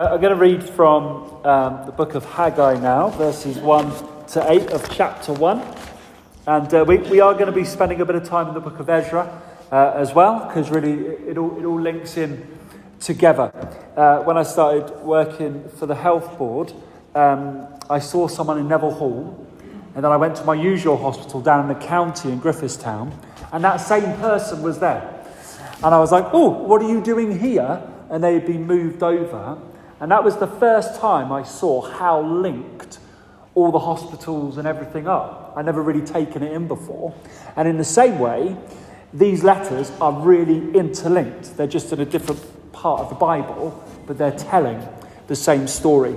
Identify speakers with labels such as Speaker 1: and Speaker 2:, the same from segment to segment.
Speaker 1: I'm going to read from the book of Haggai now, verses 1 to 8 of chapter 1. And we are going to be spending a bit of time in the book of Ezra as well, because really it all links in together. When I started working for the health board, I saw someone in Neville Hall, and then I went to my usual hospital down in the county in Griffithstown, and that same person was there. And I was like, oh, what are you doing here? And they had been moved over. And that was the first time I saw how linked all the hospitals and everything are. I'd never really taken it in before. And in the same way, these letters are really interlinked. They're just in a different part of the Bible, but they're telling the same story.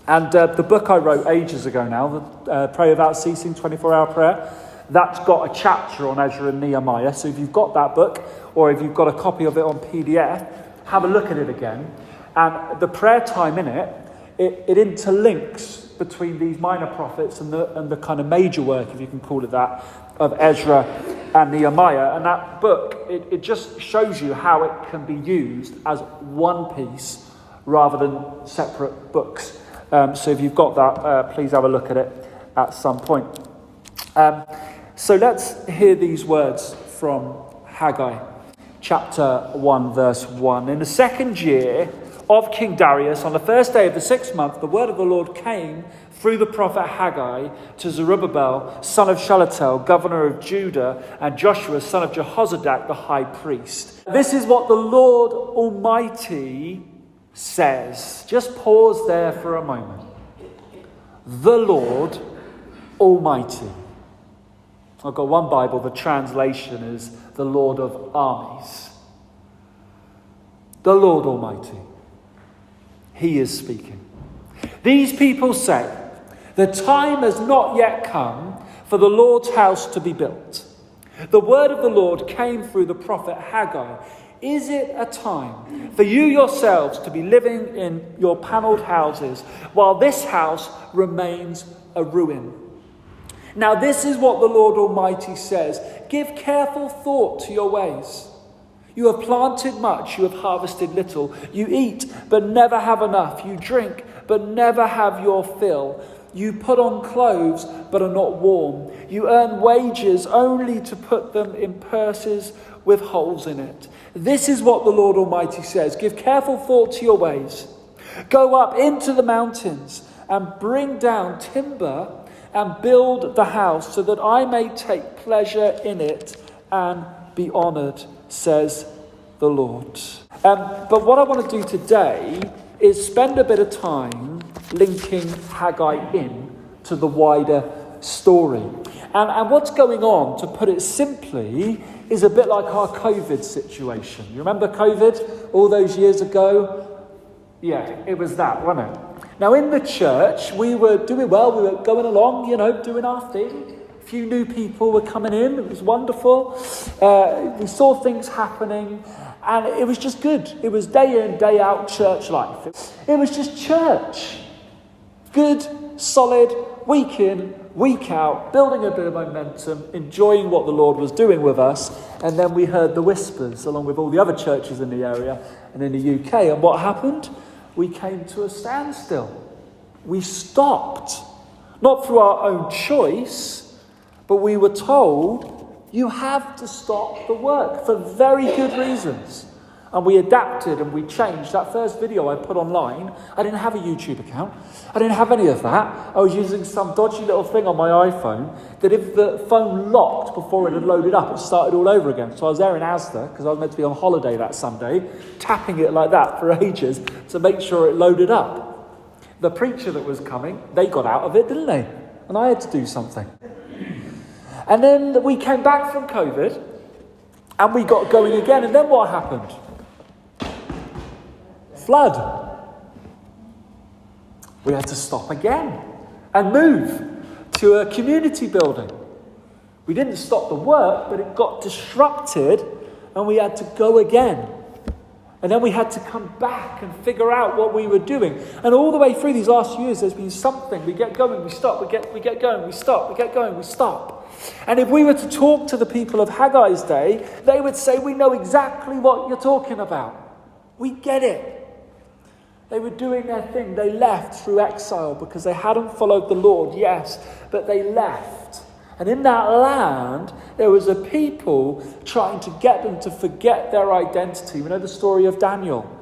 Speaker 1: And the book I wrote ages ago now, the Pray Without Ceasing, 24-hour prayer, that's got a chapter on Ezra and Nehemiah. So if you've got that book, or if you've got a copy of it on PDF, have a look at it again. And the prayer time in it interlinks between these minor prophets and the kind of major work, if you can call it that, of Ezra and Nehemiah. And that book, it just shows you how it can be used as one piece rather than separate books. So if you've got that, please have a look at it at some point. So let's hear these words from Haggai, chapter 1, verse 1. In the second year of King Darius, on the first day of the 6th month, the word of the Lord came through the prophet Haggai to Zerubbabel, son of Shealtiel, governor of Judah, and Joshua, son of Jehozadak, the high priest. This is what the Lord Almighty says. Just pause there for a moment. The Lord Almighty. I've got one Bible, the translation is the Lord of armies. The Lord Almighty. He is speaking. These people say, the time has not yet come for the Lord's house to be built. The word of the Lord came through the prophet Haggai. Is it a time for you yourselves to be living in your panelled houses while this house remains a ruin? Now this is what the Lord Almighty says. Give careful thought to your ways. You have planted much, you have harvested little. You eat, but never have enough. You drink, but never have your fill. You put on clothes, but are not warm. You earn wages only to put them in purses with holes in it. This is what the Lord Almighty says. Give careful thought to your ways. Go up into the mountains and bring down timber and build the house so that I may take pleasure in it and be honoured, says the Lord. But what I want to do today is spend a bit of time linking Haggai in to the wider story. And what's going on, to put it simply, is a bit like our COVID situation. You remember COVID all those years ago? Yeah, it was that, wasn't it? Now in the church, we were doing well, we were going along, doing our thing. A few new people were coming in, it was wonderful. We saw things happening, and it was just good. It was day in, day out church life. It was just church. Good, solid, week in, week out, building a bit of momentum, enjoying what the Lord was doing with us. And then we heard the whispers, along with all the other churches in the area and in the UK. And what happened? We came to a standstill. We stopped. Not through our own choice, but we were told, you have to stop the work for very good reasons. And we adapted and we changed. That first video I put online, I didn't have a YouTube account. I didn't have any of that. I was using some dodgy little thing on my iPhone that if the phone locked before it had loaded up, it started all over again. So I was there in Asda, because I was meant to be on holiday that Sunday, tapping it like that for ages to make sure it loaded up. The preacher that was coming, they got out of it, didn't they? And I had to do something. And then we came back from COVID and we got going again. And then what happened? Flood. We had to stop again and move to a community building. We didn't stop the work, but it got disrupted and we had to go again. And then we had to come back and figure out what we were doing. And all the way through these last years, there's been something. We get going, we stop, we get going, we stop, we get going, we stop. And if we were to talk to the people of Haggai's day, they would say, we know exactly what you're talking about. We get it. They were doing their thing. They left through exile because they hadn't followed the Lord, yes, but they left. And in that land, there was a people trying to get them to forget their identity. We know the story of Daniel.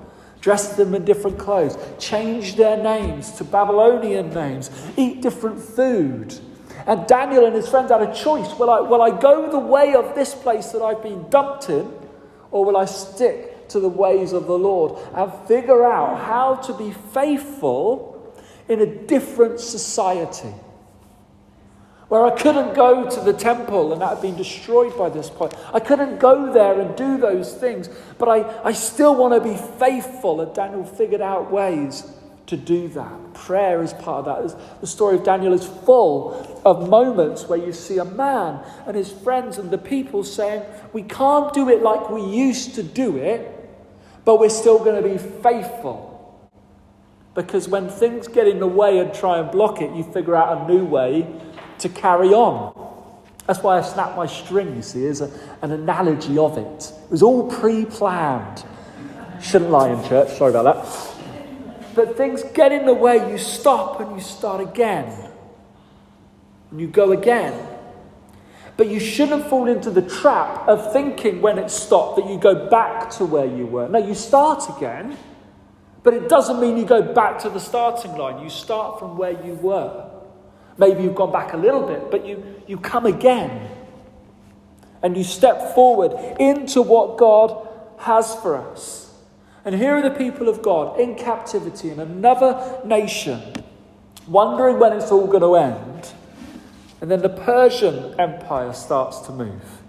Speaker 1: Dressed them in different clothes, change their names to Babylonian names, eat different food. And Daniel and his friends had a choice. Will I go the way of this place that I've been dumped in, or will I stick to the ways of the Lord and figure out how to be faithful in a different society? Where I couldn't go to the temple, and that had been destroyed by this point. I couldn't go there and do those things, but I still want to be faithful. And Daniel figured out ways to do that. Prayer is part of that. The story of Daniel is full of moments where you see a man and his friends and the people saying, we can't do it like we used to do it, but we're still going to be faithful. Because when things get in the way and try and block it, you figure out a new way to carry on. That's why I snapped my string, you see, as an analogy of it. It was all pre-planned. Shouldn't lie in church, sorry about that. But things get in the way, you stop and you start again. And you go again. But you shouldn't fall into the trap of thinking when it's stopped that you go back to where you were. No, you start again, but it doesn't mean you go back to the starting line. You start from where you were. Maybe you've gone back a little bit, but you come again. And you step forward into what God has for us. And here are the people of God in captivity in another nation, wondering when it's all going to end. And then the Persian Empire starts to move.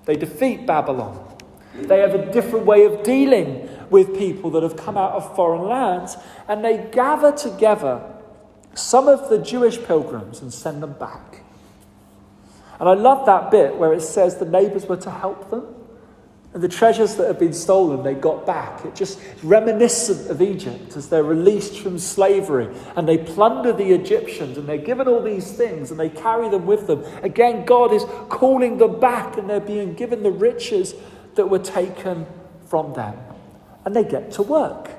Speaker 1: They defeat Babylon. They have a different way of dealing with people that have come out of foreign lands. And they gather together some of the Jewish pilgrims and send them back. And I love that bit where it says the neighbours were to help them. And the treasures that had been stolen, they got back. It just reminiscent of Egypt as they're released from slavery. And they plunder the Egyptians and they're given all these things and they carry them with them. Again, God is calling them back and they're being given the riches that were taken from them. And they get to work.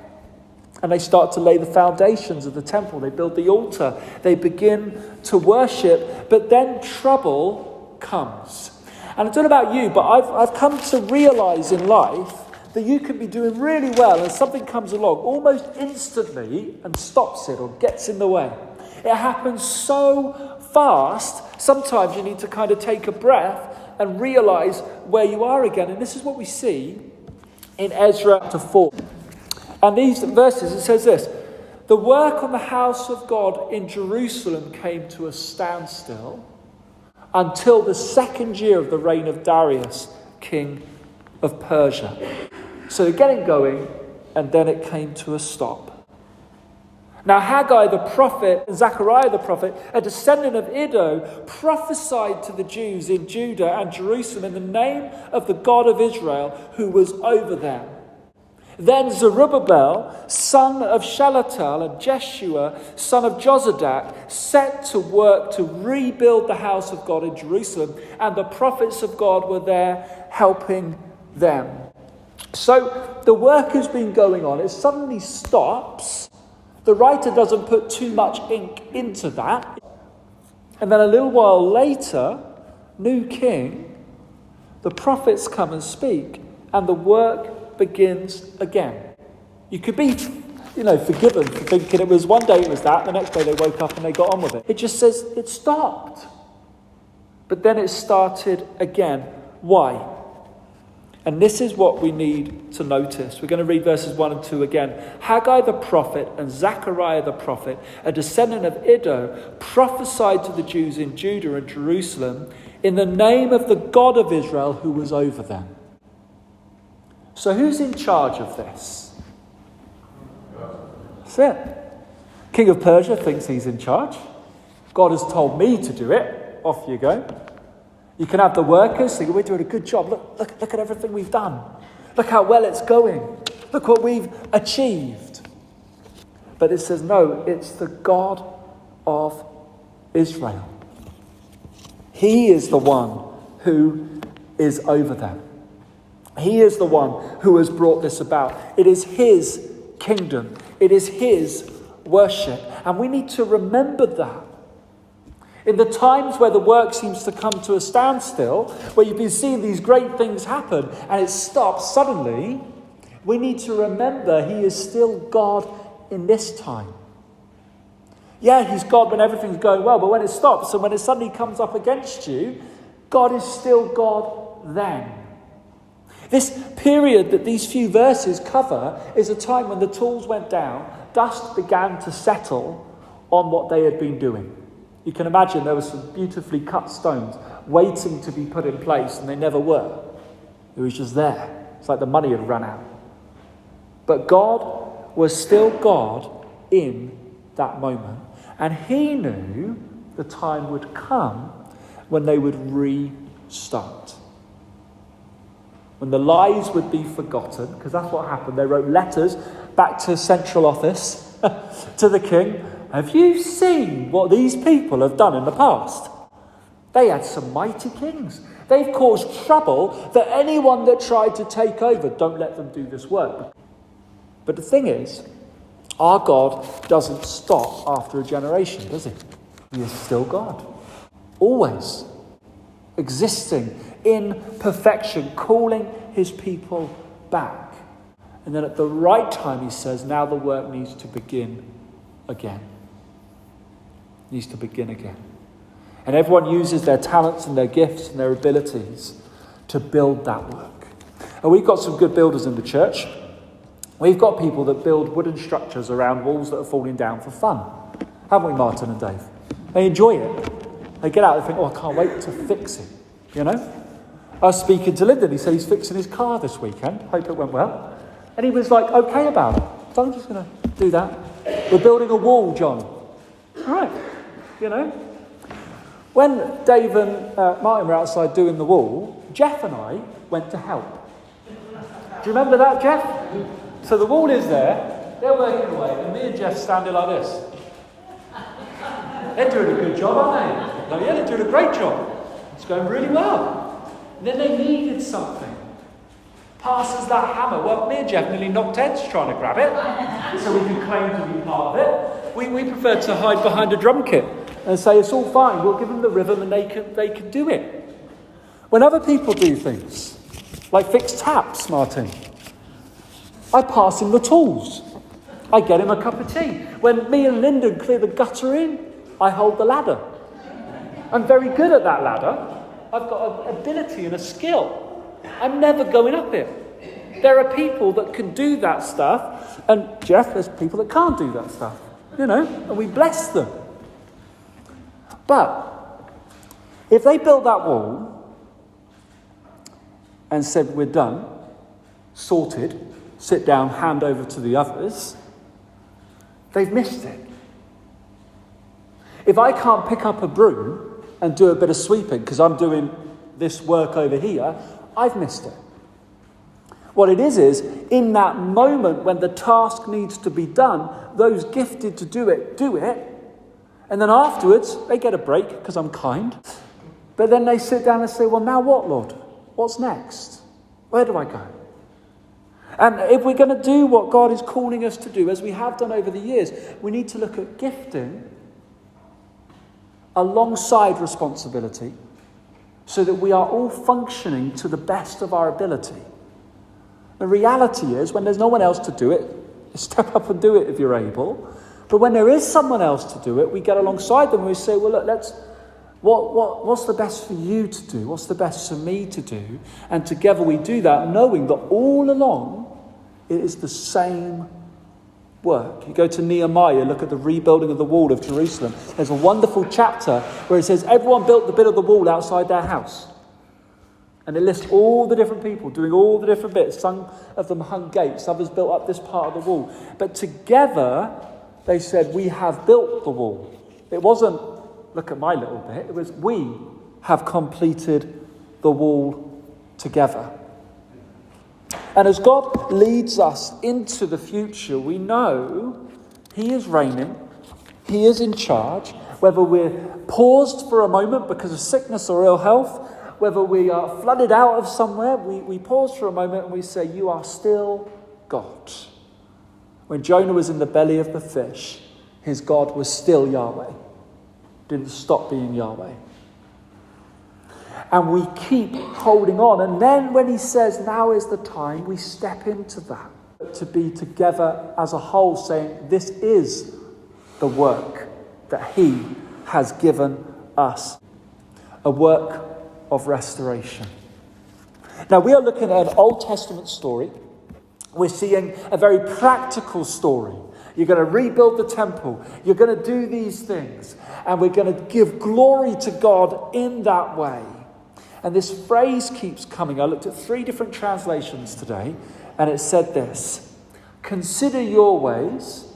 Speaker 1: And they start to lay the foundations of the temple. They build the altar. They begin to worship. But then trouble comes. And I don't know about you, but I've come to realise in life that you can be doing really well and something comes along almost instantly and stops it or gets in the way. It happens so fast, sometimes you need to kind of take a breath and realise where you are again. And this is what we see in Ezra chapter 4. And these verses, it says this: the work on the house of God in Jerusalem came to a standstill until the second year of the reign of Darius, king of Persia. So they're getting going, and then it came to a stop. Now Haggai the prophet and Zechariah the prophet, a descendant of Iddo, prophesied to the Jews in Judah and Jerusalem in the name of the God of Israel who was over them. Then Zerubbabel, son of Shealtiel, and Jeshua, son of Jozadak, set to work to rebuild the house of God in Jerusalem, and the prophets of God were there helping them. So the work has been going on. It suddenly stops. The writer doesn't put too much ink into that. And then a little while later, new king, the prophets come and speak, and the work begins again. You could be, forgiven for thinking it was one day it was that, the next day they woke up and they got on with it. It just says it stopped. But then it started again. Why? And this is what we need to notice. We're going to read verses 1 and 2 again. Haggai the prophet and Zechariah the prophet, a descendant of Iddo, prophesied to the Jews in Judah and Jerusalem in the name of the God of Israel who was over them. So who's in charge of this? That's it. King of Persia thinks he's in charge. God has told me to do it. Off you go. You can have the workers think, we're doing a good job. Look at everything we've done. Look how well it's going. Look what we've achieved. But it says, no, it's the God of Israel. He is the one who is over them. He is the one who has brought this about. It is his kingdom. It is his worship. And we need to remember that. In the times where the work seems to come to a standstill, where you've been seeing these great things happen and it stops suddenly, we need to remember he is still God in this time. Yeah, he's God when everything's going well, but when it stops and when it suddenly comes up against you, God is still God then. This period that these few verses cover is a time when the tools went down, dust began to settle on what they had been doing. You can imagine there were some beautifully cut stones waiting to be put in place, and they never were. It was just there. It's like the money had run out. But God was still God in that moment. And he knew the time would come when they would restart. When the lies would be forgotten, because that's what happened. They wrote letters back to central office, to the king. Have you seen what these people have done in the past? They had some mighty kings. They've caused trouble that anyone that tried to take over, don't let them do this work. But the thing is, our God doesn't stop after a generation, does he? He is still God. Always existing in perfection, calling his people back. And then at the right time, he says, now the work needs to begin again. Needs to begin again. And everyone uses their talents and their gifts and their abilities to build that work. And we've got some good builders in the church. We've got people that build wooden structures around walls that are falling down for fun. Haven't we, Martin and Dave? They enjoy it. They get out and think, I can't wait to fix it. You know? I was speaking to Lyndon. He said he's fixing his car this weekend. Hope it went well. And he was like, okay about it. So I'm just going to do that. We're building a wall, John. All right. You know? When Dave and Martin were outside doing the wall, Jeff and I went to help. Do you remember that, Jeff? So the wall is there, they're working away, and me and Jeff standing like this. They're doing a good job, aren't they? Like, yeah, they're doing a great job. It's going really well. And then they needed something. Passes that hammer. Well, me and Jeff nearly knocked heads trying to grab it, so we could claim to be part of it. We prefer to hide behind a drum kit and say it's all fine. We'll give them the rhythm and they can do it. When other people do things, like fix taps, Martin, I pass him the tools. I get him a cup of tea. When me and Lyndon clear the gutter in, I hold the ladder. I'm very good at that ladder. I've got an ability and a skill. I'm never going up it. There are people that can do that stuff, and Jeff, there's people that can't do that stuff, you know, and we bless them. But if they built that wall and said, we're done, sorted, sit down, hand over to the others, they've missed it. If I can't pick up a broom and do a bit of sweeping because I'm doing this work over here, I've missed it. What it is in that moment when the task needs to be done, those gifted to do it, and then afterwards they get a break because I'm kind. But then they sit down and say, well, now what, Lord? What's next? Where do I go? And if we're going to do what God is calling us to do, as we have done over the years, we need to look at gifting alongside responsibility so that we are all functioning to the best of our ability. The reality is, when there's no one else to do it, step up and do it if you're able. But when there is someone else to do it, we get alongside them and we say, well, look, what's the best for you to do? What's the best for me to do? And together we do that, knowing that all along it is the same work. You go to Nehemiah, look at the rebuilding of the wall of Jerusalem. There's a wonderful chapter where it says everyone built the bit of the wall outside their house. And it lists all the different people doing all the different bits. Some of them hung gates, others built up this part of the wall. But together, they said, we have built the wall. It wasn't, look at my little bit. It was, we have completed the wall together. And as God leads us into the future, we know he is reigning. He is in charge. Whether we're paused for a moment because of sickness or ill health, whether we are flooded out of somewhere, we pause for a moment and we say, you are still God. When Jonah was in the belly of the fish, his God was still Yahweh. Didn't stop being Yahweh. And we keep holding on. And then when he says, now is the time, we step into that. To be together as a whole, saying, this is the work that he has given us. A work of restoration. Now, we are looking at an Old Testament story. We're seeing a very practical story. You're going to rebuild the temple. You're going to do these things. And we're going to give glory to God in that way. And this phrase keeps coming. I looked at 3 different translations today, and it said this: consider your ways.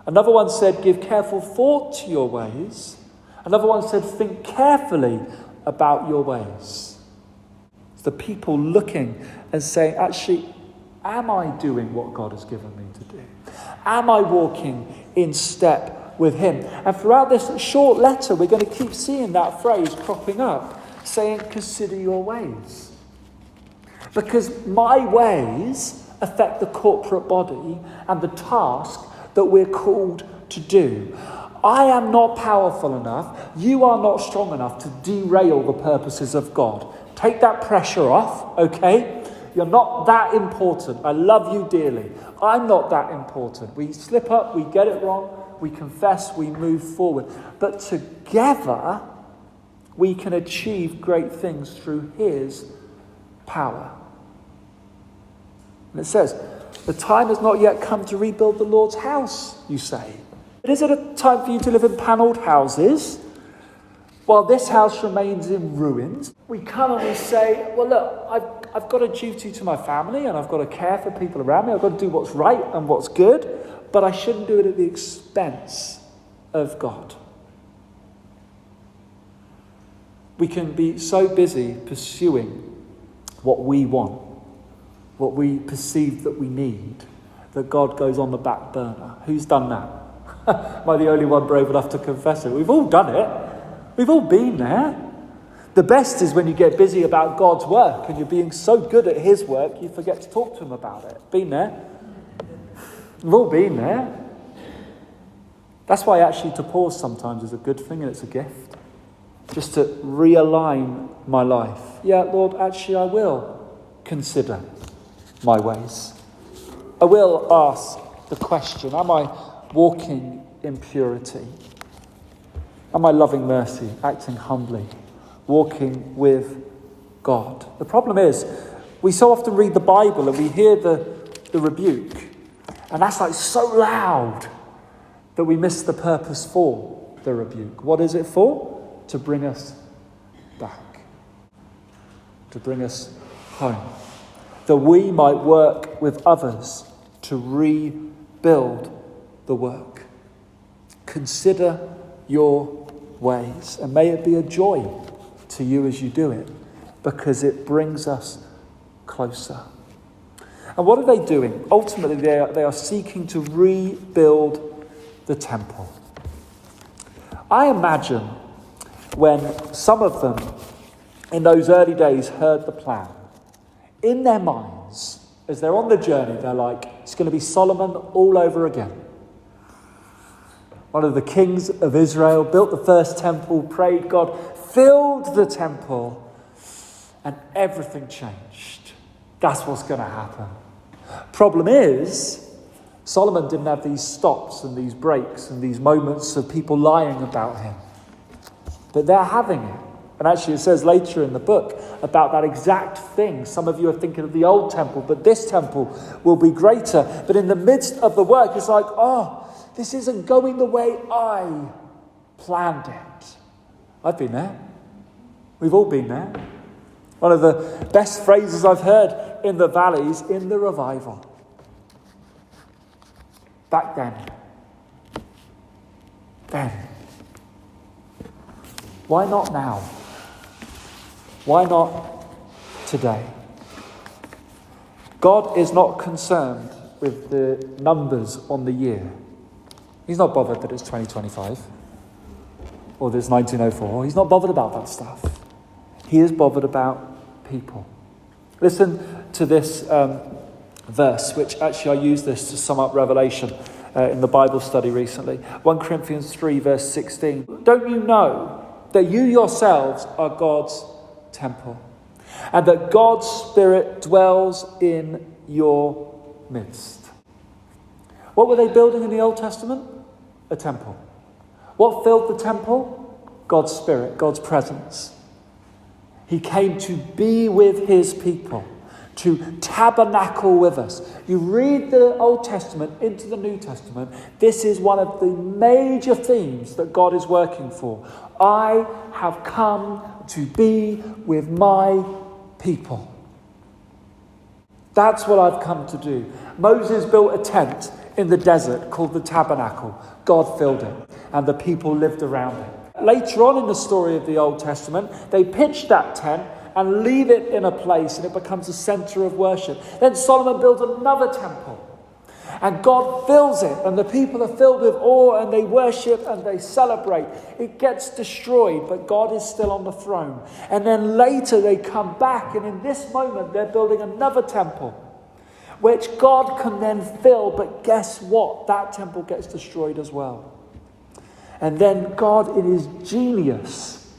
Speaker 1: Another one said, give careful thought to your ways. Another one said, think carefully about your ways. It's the people looking and saying, actually, am I doing what God has given me to do? Am I walking in step with him? And throughout this short letter, we're going to keep seeing that phrase cropping up, saying, consider your ways. Because my ways affect the corporate body and the task that we're called to do. I am not powerful enough, you are not strong enough to derail the purposes of God. Take that pressure off, okay? You're not that important. I love you dearly. I'm not that important. We slip up, we get it wrong, we confess, we move forward. But together, we can achieve great things through his power. And it says, the time has not yet come to rebuild the Lord's house, you say. But is it a time for you to live in panelled houses while this house remains in ruins? We come and we say, well, look, I've got a duty to my family and I've got to care for people around me. I've got to do what's right and what's good, but I shouldn't do it at the expense of God. We can be so busy pursuing what we want, what we perceive that we need, that God goes on the back burner. Who's done that? Am I the only one brave enough to confess it? We've all done it. We've all been there. The best is when you get busy about God's work and you're being so good at his work, you forget to talk to him about it. Been there? We've all been there. That's why actually to pause sometimes is a good thing and it's a gift. Just to realign my life. Yeah, Lord, actually I will consider my ways. I will ask the question, am I walking in purity? Am I loving mercy, acting humbly, walking with God? The problem is, we so often read the Bible and we hear the rebuke, and that's like so loud that we miss the purpose for the rebuke. What is it for? To bring us back, to bring us home, that we might work with others to rebuild the work. Consider your ways, and may it be a joy to you as you do it, because it brings us closer. And what are they doing? Ultimately, they are seeking to rebuild the temple. I imagine when some of them in those early days heard the plan, in their minds, as they're on the journey, they're like, it's going to be Solomon all over again. One of the kings of Israel built the first temple, prayed God, filled the temple, and everything changed. That's what's going to happen. Problem is, Solomon didn't have these stops and these breaks and these moments of people lying about him. But they're having it. And actually it says later in the book about that exact thing. Some of you are thinking of the old temple, but this temple will be greater. But in the midst of the work, it's like, oh, this isn't going the way I planned it. I've been there. We've all been there. One of the best phrases I've heard in the valleys, in the revival. Back then. Why not now? Why not today? God is not concerned with the numbers on the year. He's not bothered that it's 2025 or that it's 1904. He's not bothered about that stuff. He is bothered about people. Listen to this verse, which actually I used this to sum up Revelation in the Bible study recently. 1 Corinthians 3 verse 16. Don't you know that you yourselves are God's temple, and that God's Spirit dwells in your midst? What were they building in the Old Testament? A temple. What filled the temple? God's Spirit, God's presence. He came to be with his people, to tabernacle with us. You read the Old Testament into the New Testament, this is one of the major themes that God is working for. I have come to be with my people. That's what I've come to do. Moses built a tent in the desert called the tabernacle. God filled it, and the people lived around it. Later on in the story of the Old Testament, they pitch that tent and leave it in a place, and it becomes a center of worship. Then Solomon builds another temple, and God fills it, and the people are filled with awe, and they worship and they celebrate. It gets destroyed, but God is still on the throne. And then later they come back, and in this moment they're building another temple, which God can then fill, but guess what? That temple gets destroyed as well. And then God, in his genius,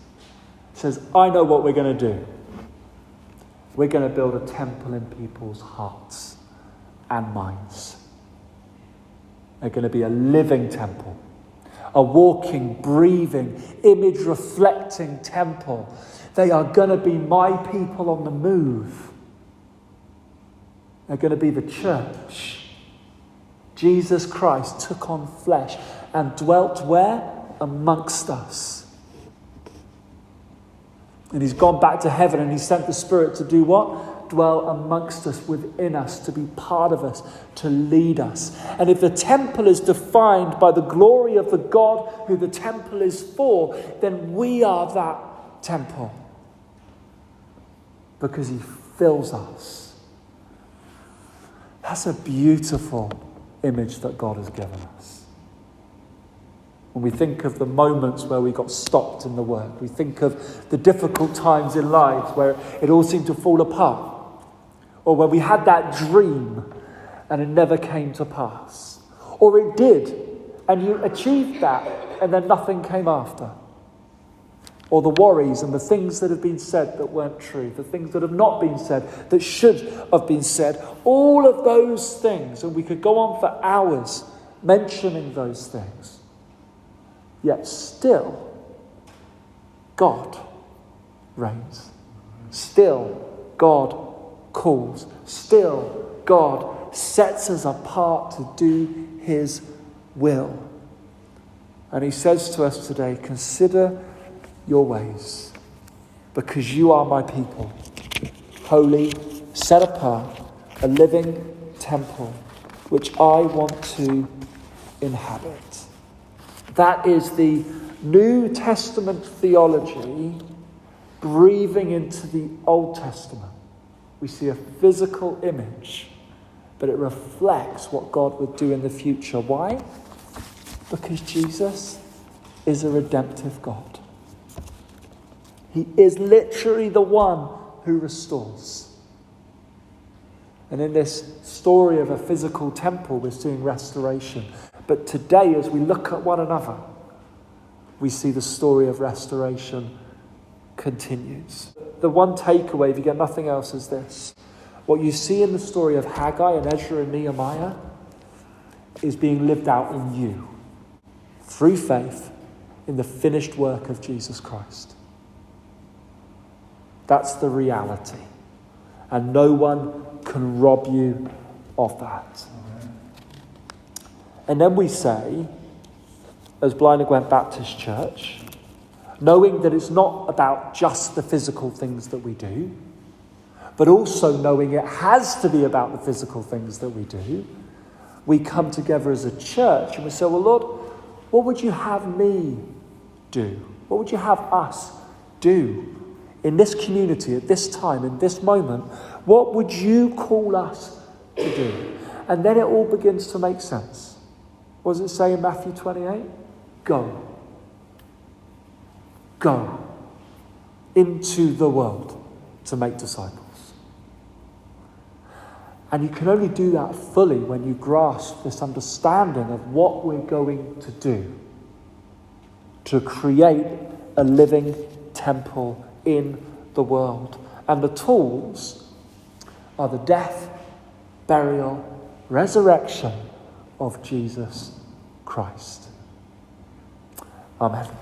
Speaker 1: says, I know what we're going to do. We're going to build a temple in people's hearts and minds. They're going to be a living temple, a walking, breathing, image-reflecting temple. They are going to be my people on the move. They're going to be the church. Jesus Christ took on flesh and dwelt where? Amongst us. And he's gone back to heaven, and he sent the Spirit to do what? Dwell amongst us, within us, to be part of us, to lead us. And if the temple is defined by the glory of the God who the temple is for, then we are that temple. Because he fills us. That's a beautiful image that God has given us. When we think of the moments where we got stopped in the work, we think of the difficult times in life where it all seemed to fall apart, or where we had that dream and it never came to pass, or it did and you achieved that and then nothing came after, or the worries and the things that have been said that weren't true, the things that have not been said that should have been said, all of those things, and we could go on for hours mentioning those things. Yet still, God reigns. Still, God calls. Still, God sets us apart to do his will. And he says to us today, consider your ways, because you are my people, holy, set apart, a living temple, which I want to inhabit. That is the New Testament theology breathing into the Old Testament. We see a physical image, but it reflects what God would do in the future. Why? Because Jesus is a redemptive God. He is literally the one who restores. And in this story of a physical temple, we're seeing restoration. But today, as we look at one another, we see the story of restoration continues. The one takeaway, if you get nothing else, is this. What you see in the story of Haggai and Ezra and Nehemiah is being lived out in you, through faith, in the finished work of Jesus Christ. That's the reality. And no one can rob you of that. And then we say, as Blind and Gwent Baptist Church, knowing that it's not about just the physical things that we do, but also knowing it has to be about the physical things that we do, we come together as a church and we say, well, Lord, what would you have me do? What would you have us do in this community, at this time, in this moment? What would you call us to do? And then it all begins to make sense. What does it say in Matthew 28? Go. Go into the world to make disciples. And you can only do that fully when you grasp this understanding of what we're going to do to create a living temple in the world. And the tools are the death, burial, resurrection of Jesus Christ. Amen.